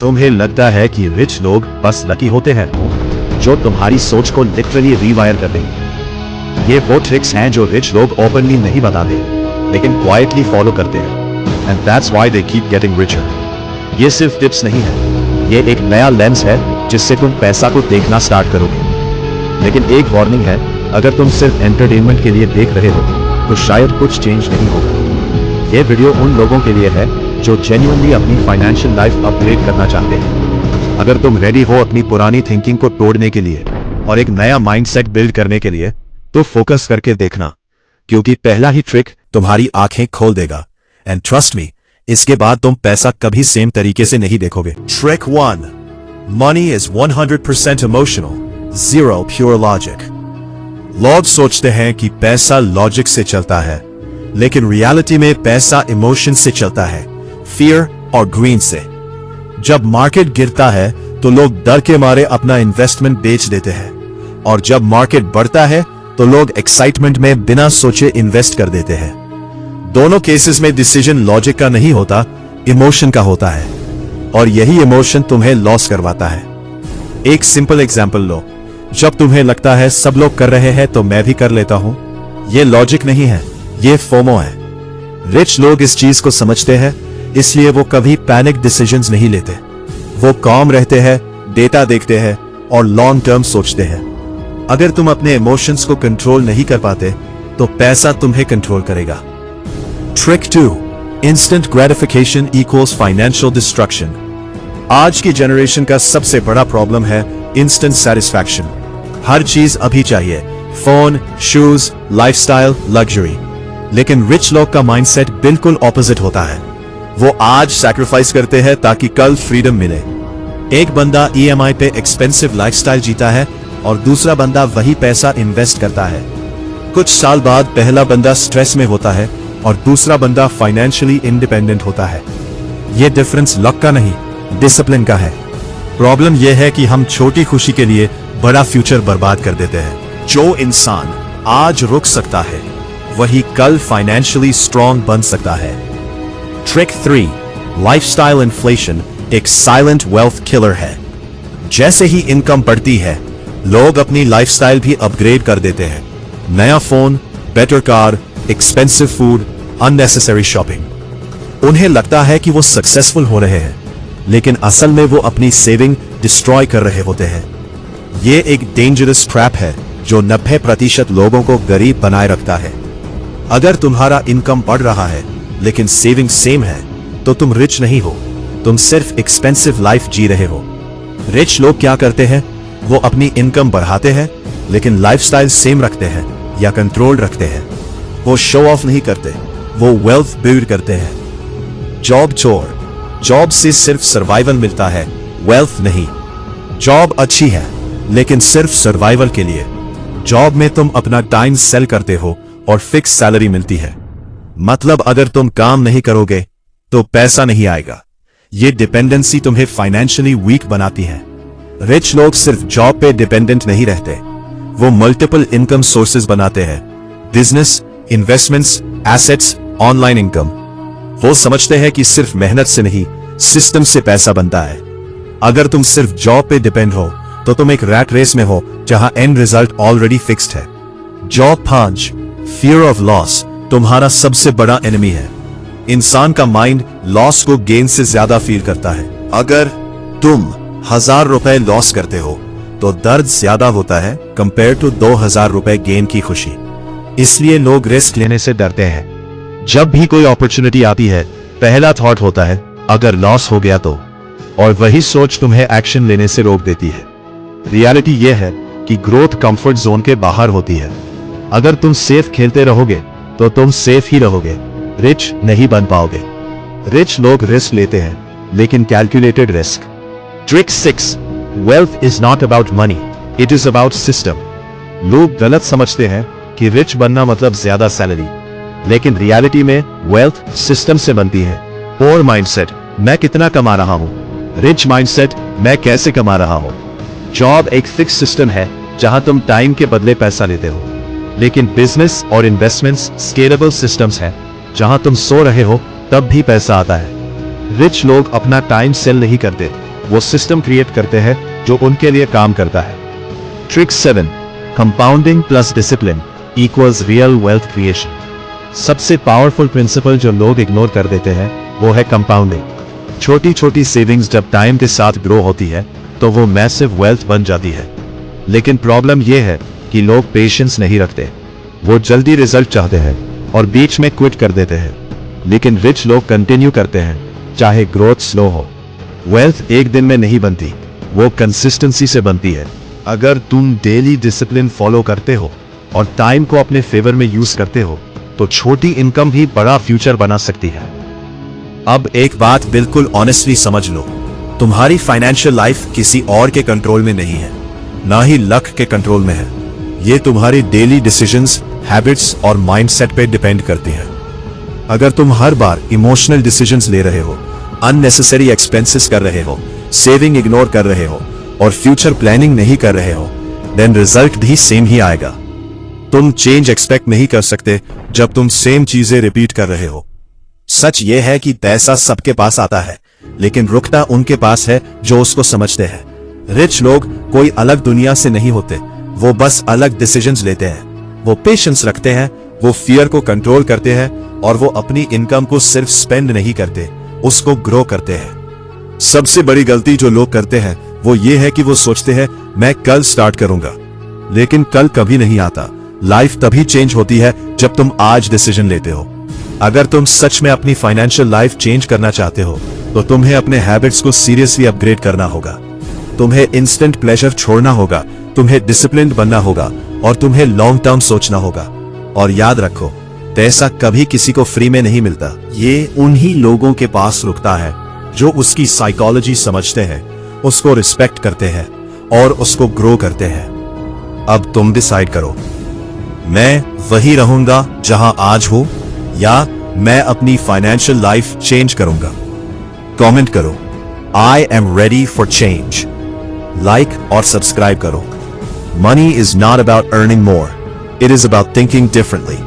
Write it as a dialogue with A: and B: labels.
A: तुम्हें लगता है कि रिच लोग बस लकी होते हैं, जो तुम्हारी सोच को लिटरली रीवायर कर देंगे। ये वो ट्रिक्स हैं जो रिच लोग ओपनली नहीं बताते, लेकिन क्वाइटली फॉलो करते हैं। And that's why they keep getting richer. ये सिर्फ टिप्स नहीं है, ये एक नया लेंस है जिससे तुम पैसा को देखना स्टार्ट करोगे। लेकिन एक वार्निंग है, अगर तुम सिर्फ एंटरटेनमेंट के लिए देख रहे हो तो शायद कुछ चेंज नहीं होगा। ये वीडियो उन लोगों के लिए है जो जेन्युइनली अपनी फाइनेंशियल लाइफ अपग्रेड करना चाहते हैं। अगर तुम रेडी हो अपनी पुरानी थिंकिंग को तोड़ने के लिए और एक नया माइंडसेट बिल्ड करने के लिए, तो फोकस करके देखना, क्योंकि पहला ही ट्रिक तुम्हारी आंखें खोल देगा। एंड ट्रस्ट मी, इसके बाद तुम पैसा कभी सेम तरीके से नहीं देखोगे। Trick 1, money is 100% emotional, 0 pure logic. लोग सोचते हैं कि पैसा लॉजिक से चलता है, लेकिन रियलिटी में पैसा इमोशन से चलता है, फियर और ग्रीन से। जब मार्केट गिरता है तो लोग डर के मारे अपना इन्वेस्टमेंट बेच देते हैं, और जब मार्केट बढ़ता है तो लोग एक्साइटमेंट में बिना सोचे इन्वेस्ट कर देते हैं। दोनों केसेस में डिसीजन लॉजिक का नहीं होता, इमोशन का होता है, और यही इमोशन तुम्हें लॉस करवाता है। एक सिंपल एग्जांपल लो, जब तुम्हें लगता है सब लोग कर रहे हैं तो मैं भी कर लेता हूं, ये लॉजिक नहीं है, ये फोमो है। रिच लोग इस चीज को समझते हैं, इसलिए वो कभी पैनिक डिसीजंस नहीं लेते। वो काम रहते हैं, डेटा देखते हैं और लॉन्ग टर्म सोचते हैं। अगर तुम अपने इमोशंस को कंट्रोल नहीं कर पाते तो पैसा तुम्हें कंट्रोल करेगा। Trick 2, instant gratification equals financial destruction. आज की जनरेशन का सबसे बड़ा प्रॉब्लम है इंस्टेंट सेटिस्फैक्शन। हर चीज अभी चाहिए, फोन, शूज, लाइफस्टाइल, लग्जरी। लेकिन रिच लोग का माइंडसेट बिल्कुल ऑपोजिट होता है। वो आज सैक्रिफाइस करते हैं ताकि कल फ्रीडम मिले। एक बंदा ईएमआई पे एक्सपेंसिव लाइफस्टाइल जीता है और दूसरा बंदा वही पैसा इन्वेस्ट करता है। कुछ साल बाद पहला बंदा स्ट्रेस में होता है और दूसरा बंदा फाइनेंशियली इंडिपेंडेंट होता है। ये डिफरेंस लक का नहीं, डिसिप्लिन का है। प्रॉब्लम यह है कि हम छोटी खुशी के लिए बड़ा फ्यूचर बर्बाद कर देते हैं। जो इंसान आज रुक सकता है वही कल फाइनेंशियली स्ट्रॉन्ग बन सकता है। ट्रिक 3, लाइफस्टाइल इन्फ्लेशन एक साइलेंट वेल्थ किलर है। जैसे ही इनकम बढ़ती है, लोग अपनी लाइफस्टाइल भी अपग्रेड कर देते हैं। नया phone, better car, expensive food, unnecessary shopping. उन्हें लगता है कि वो सक्सेसफुल हो रहे हैं, लेकिन असल में वो अपनी सेविंग डिस्ट्रॉय कर रहे होते हैं। ये एक डेंजरस ट्रैप है जो 90% लोगों को गरीब बनाए रखता है। अगर तुम्हारा इनकम बढ़ रहा है लेकिन सेविंग सेम है तो तुम रिच नहीं हो, तुम सिर्फ एक्सपेंसिव लाइफ जी रहे हो। रिच लोग क्या करते हैं, वो अपनी इनकम बढ़ाते हैं लेकिन लाइफस्टाइल सेम रखते हैं या कंट्रोल रखते हैं। वो शो ऑफ नहीं करते, वो वेल्थ बिल्ड करते हैं। जॉब छोड़, जॉब से सिर्फ सर्वाइवल मिलता है, वेल्थ नहीं। जॉब अच्छी है लेकिन सिर्फ सर्वाइवल के लिए। जॉब में तुम अपना टाइम सेल करते हो और फिक्स सैलरी मिलती है। मतलब अगर तुम काम नहीं करोगे तो पैसा नहीं आएगा। ये डिपेंडेंसी तुम्हें फाइनेंशियली वीक बनाती है। रिच लोग सिर्फ जॉब पे डिपेंडेंट नहीं रहते, वो मल्टीपल इनकम सोर्सेज बनाते हैं। Business, investments, assets, online income. वो समझते हैं कि सिर्फ मेहनत से नहीं, सिस्टम से पैसा बनता है। अगर तुम सिर्फ जॉब पे डिपेंड हो तो तुम एक रैट रेस में हो जहां एंड रिजल्ट ऑलरेडी फिक्स्ड है। जॉब 5, फियर ऑफ लॉस तुम्हारा सबसे बड़ा एनिमी है। इंसान का माइंड लॉस को गेन से ज्यादा फील करता है। अगर तुम 1000 रुपए लॉस करते हो तो दर्द ज्यादा होता है कंपेयर टू 2000 रुपए गेन की खुशी। इसलिए लोग रिस्क लेने से डरते हैं। जब भी कोई अपॉर्चुनिटी आती है, पहला थॉट होता है अगर लॉस हो गया तो, और वही सोच तुम्हें एक्शन लेने से रोक देती है। रियलिटी यह है कि ग्रोथ कंफर्ट जोन के बाहर होती है। अगर तुम सेफ खेलते रहोगे तो तुम सेफ ही रहोगे, रिच नहीं बन पाओगे। रिच लोग रिस्क लेते हैं लेकिन calculated risk. Trick 6, wealth is not about money, it is about system. लोग गलत समझते हैं कि रिच बनना मतलब ज्यादा सैलरी, लेकिन रियलिटी में वेल्थ सिस्टम से बनती है। पोर माइंडसेट, मैं कितना कमा रहा हूं। रिच माइंडसेट, मैं कैसे कमा रहा हूं। जॉब एक फिक्स सिस्टम है जहां तुम टाइम के बदले पैसा लेते हो, लेकिन बिजनेस और इन्वेस्टमेंट्स स्केलेबल सिस्टम्स हैं जहां तुम सो रहे हो तब भी पैसा आता है। रिच लोग अपना टाइम सेल नहीं करते, वो सिस्टम क्रिएट करते हैं जो उनके लिए काम करता है। Trick 7, compounding plus discipline equals real wealth creation. सबसे पावरफुल प्रिंसिपल जो लोग इग्नोर कर देते हैं वो है कंपाउंडिंग। छोटी छोटी सेविंग्स जब टाइम के साथ ग्रो होती है तो वो मैसिव वेल्थ बन जाती है। लेकिन प्रॉब्लम यह है कि लोग पेशेंस नहीं रखते, वो जल्दी रिजल्ट चाहते हैं और बीच में क्विट कर देते हैं। लेकिन रिच लोग कंटिन्यू करते हैं चाहे ग्रोथ स्लो हो। वेल्थ एक दिन में नहीं बनती, वो कंसिस्टेंसी से बनती है। अगर तुम डेली डिसिप्लिन फॉलो करते हो और टाइम को अपने फेवर में यूज करते हो तो छोटी इनकम भी बड़ा फ्यूचर बना सकती है।
B: अब एक बात बिल्कुल ऑनेस्टली समझ लो, तुम्हारी फाइनेंशियल लाइफ किसी और के कंट्रोल में नहीं है, ना ही लक के कंट्रोल में है। ये तुम्हारी डेली डिसीजंस, हैबिट्स और माइंडसेट पे डिपेंड करती है। अगर तुम हर बार इमोशनल डिसीजंस ले रहे हो, अननेसेसरी एक्सपेंसेस कर रहे हो, सेविंग इग्नोर कर रहे हो और फ्यूचर प्लानिंग नहीं कर रहे हो, देन रिजल्ट भी सेम ही आएगा। तुम चेंज एक्सपेक्ट नहीं कर सकते जब तुम सेम चीजें रिपीट कर रहे हो। सच यह है कि पैसा सबके पास आता है, लेकिन रुकता उनके पास है जो उसको समझते हैं। रिच लोग कोई अलग दुनिया से नहीं होते, वो बस अलग डिसीजंस लेते हैं। वो पेशेंस रखते हैं, वो फियर को कंट्रोल करते हैं और वो अपनी इनकम को सिर्फ स्पेंड नहीं करते, उसको ग्रो करते हैं। सबसे बड़ी गलती जो लोग करते हैं वो ये है कि वो सोचते हैं मैं कल स्टार्ट करूंगा, लेकिन कल कभी नहीं आता। लाइफ तभी चेंज होती है जब तुम आज डिसीजन लेते हो। अगर तुम सच में अपनी फाइनेंशियल लाइफ चेंज करना चाहते हो तो तुम्हें अपने हैबिट्स को सीरियसली अपग्रेड करना होगा। तुम्हें इंस्टेंट प्लेजर छोड़ना होगा, तुम्हें डिसिप्लिन्ड बनना होगा और तुम्हें लॉन्ग टर्म सोचना होगा। और याद रखो, पैसा कभी किसी को फ्री में नहीं मिलता, ये उन्हीं लोगों के पास रुकता है जो उसकी साइकोलॉजी समझते हैं, उसको रिस्पेक्ट करते हैं और उसको ग्रो करते हैं। अब तुम डिसाइड करो, मैं वही रहूंगा जहां आज हूं या मैं अपनी फाइनेंशियल लाइफ चेंज करूंगा। कमेंट करो, I am ready for change. Like और सब्सक्राइब करो। Money is not about earning more, it is about thinking differently.